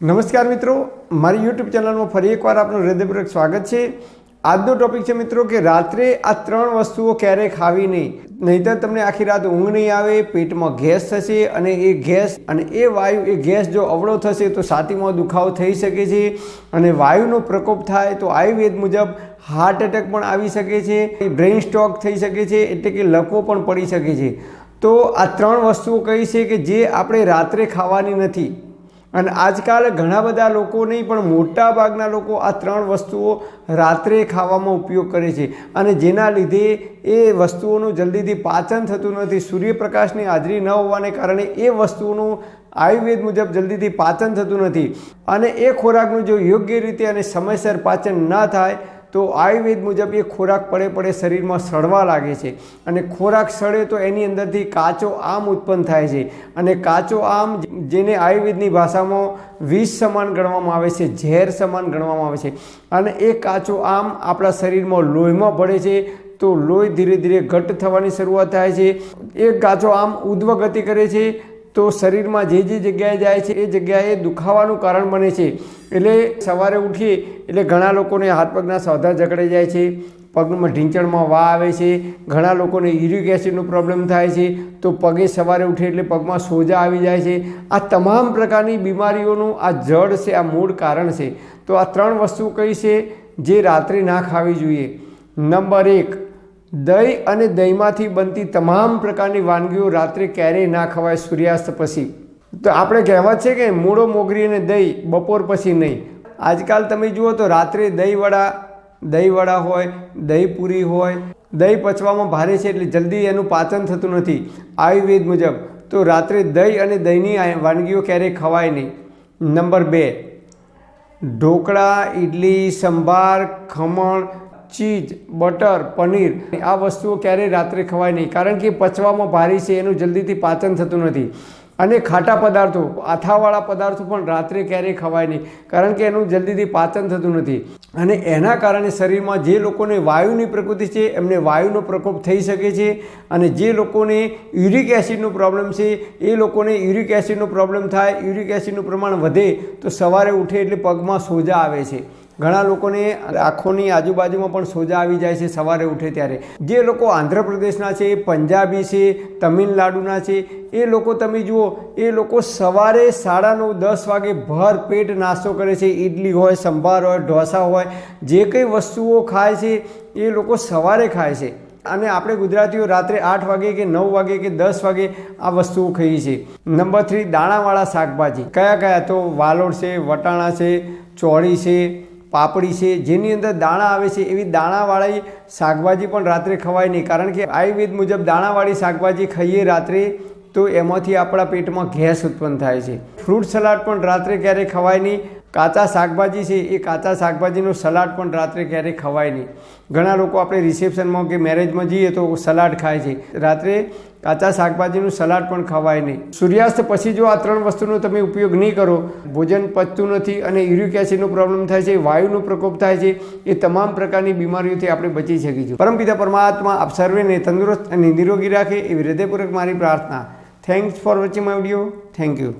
નમસ્કાર મિત્રો, મારી યુટ્યુબ ચેનલમાં ફરી એકવાર આપનું હૃદયપૂર્વક સ્વાગત છે। આજનો ટોપિક છે મિત્રો કે રાત્રે આ ત્રણ વસ્તુઓ ક્યારેય ખાવી નહીં, નહીંતર તમને આખી રાત ઊંઘ નહીં આવે, પેટમાં ગેસ થશે અને એ ગેસ અને એ વાયુ એ ગેસ જો અવળો થશે તો છાતીમાં દુખાવો થઈ શકે છે અને વાયુનો પ્રકોપ થાય તો આયુર્વેદ મુજબ હાર્ટ એટેક પણ આવી શકે છે, બ્રેઇન સ્ટ્રોક થઈ શકે છે, એટલે કે લકવો પણ પડી શકે છે। તો આ ત્રણ વસ્તુઓ કઈ છે કે જે આપણે રાત્રે ખાવાની નથી અને આજકાલ ઘણા બધા લોકો નહીં પણ મોટા ભાગના લોકો આ ત્રણ વસ્તુઓ રાત્રે ખાવામાં ઉપયોગ કરે છે અને જેના લીધે એ વસ્તુઓનું જલ્દીથી પાચન થતું નથી। સૂર્યપ્રકાશની હાજરી ન હોવાને કારણે એ વસ્તુઓનું આયુર્વેદ મુજબ જલ્દીથી પાચન થતું નથી અને એ ખોરાકનું જો યોગ્ય રીતે અને સમયસર પાચન ન થાય તો આયુર્વેદ મુજબ એ ખોરાક પડે શરીરમાં સડવા લાગે છે અને ખોરાક સડે તો એની અંદરથી કાચો આમ ઉત્પન્ન થાય છે અને કાચો આમ જેને આયુર્વેદની ભાષામાં વિષ સમાન ગણવામાં આવે છે, ઝેર સમાન ગણવામાં આવે છે અને એ કાચો આમ આપણા શરીરમાં લોહીમાં ભળે છે તો લોહી ધીરે ધીરે ઘટ્ટ થવાની શરૂઆત થાય છે। એ કાચો આમ ઉધ્વ ગતિ કરે છે તો શરીરમાં જે જગ્યાએ જાય છે એ જગ્યાએ દુખાવાનું કારણ બને છે। એટલે સવારે ઉઠીએ એટલે ઘણા લોકોને હાથ પગના સોધા જકડાઈ જાય છે, પગમાં ઢીંચણમાં વા આવે છે, ઘણા લોકોને યુરિક એસિડનો પ્રોબ્લેમ થાય છે તો પગે સવારે ઉઠે એટલે પગમાં સોજા આવી જાય છે। આ તમામ પ્રકારની બીમારીઓનું આ જડ છે, આ મૂળ કારણ છે। તો આ ત્રણ વસ્તુ કઈ છે જે રાત્રે ના ખાવી જોઈએ। નંબર 1, દહીં અને દહીંમાંથી બનતી તમામ પ્રકારની વાનગીઓ રાત્રે ક્યારેય ના ખવાય સૂર્યાસ્ત પછી। તો આપણે કહેવત છે કે મૂળો મોગરી અને દહીં બપોર પછી નહીં। આજકાલ તમે જુઓ તો રાત્રે દહીંવડા હોય, દહીં પૂરી હોય, દહીં પચવામાં ભારે છે એટલે જલ્દી એનું પાચન થતું નથી આયુર્વેદ મુજબ, તો રાત્રે દહીં અને દહીંની વાનગીઓ ક્યારેય ખવાય નહીં। નંબર 2, ઢોકળા, ઇડલી, સંભાર, ખમણ, ચીઝ, બટર, પનીર આ વસ્તુઓ ક્યારેય રાત્રે ખવાય નહીં કારણ કે પચવામાં ભારી છે, એનું જલ્દીથી પાચન થતું નથી। અને ખાટા પદાર્થો, આથાવાળા પદાર્થો પણ રાત્રે ક્યારેય ખવાય નહીં કારણ કે એનું જલ્દીથી પાચન થતું નથી અને એના કારણે શરીરમાં જે લોકોને વાયુની પ્રકૃતિ છે એમને વાયુનો પ્રકોપ થઈ શકે છે અને જે લોકોને યુરિક એસિડનો પ્રોબ્લેમ છે એ લોકોને યુરિક એસિડનો પ્રોબ્લેમ થાય, યુરિક એસિડનું પ્રમાણ વધે તો સવારે ઉઠે એટલે પગમાં સોજા આવે છે। ઘણા લોકોને આંખોની આજુબાજુમાં પણ સોજા આવી જાય છે સવારે ઉઠે ત્યારે। જે લોકો આંધ્રપ્રદેશના છે, પંજાબી છે, તમિલનાડુના છે, એ લોકો તમે જુઓ એ લોકો સવારે 9:30 10 વાગે ભર પેટ નાસ્તો કરે છે। ઇડલી હોય, સંભાર હોય, ઢોસા હોય, જે કંઈ વસ્તુઓ ખાય છે એ લોકો સવારે ખાય છે અને આપણે ગુજરાતીઓ રાત્રે 8 વાગે કે 9 વાગે કે 10 વાગે આ વસ્તુઓ ખાઈએ છીએ। નંબર 3, દાણાવાળા શાકભાજી કયા તો વાલોળ છે, વટાણા છે, ચોળી છે, પાપડી છે, જેની અંદર દાણા આવે છે એવી દાણાવાળી શાકભાજી પણ રાત્રે ખવાય નહીં કારણ કે આયુર્વેદ મુજબ દાણાવાળી શાકભાજી ખાઈએ રાત્રે તો એમાંથી આપણા પેટમાં ગેસ ઉત્પન્ન થાય છે। ફ્રૂટ સલાડ પણ રાત્રે ક્યારેય ખવાય નહીં। કાચા શાકભાજી છે એ કાચા શાકભાજીનું સલાડ પણ રાત્રે ક્યારેય ખવાય નહીં। ઘણા લોકો આપણે રિસેપ્શનમાં કે મેરેજમાં જઈએ તો સલાડ ખાય છે, રાત્રે કાચા શાકભાજીનું સલાડ પણ ખવાય નહીં। સૂર્યાસ્ત પછી જો આ ત્રણ વસ્તુનો તમે ઉપયોગ નહીં કરો, ભોજન પચતું નથી અને યુરિક એસિડનો પ્રોબ્લેમ થાય છે, વાયુનો પ્રકોપ થાય છે, એ તમામ પ્રકારની બીમારીઓથી આપણે બચી શકીશું। પરમપિતા પરમાત્મા આપ સર્વેને તંદુરસ્ત અને નિરોગી રાખે એવી હૃદયપૂર્વક મારી પ્રાર્થના। Thanks for watching my video. Thank you.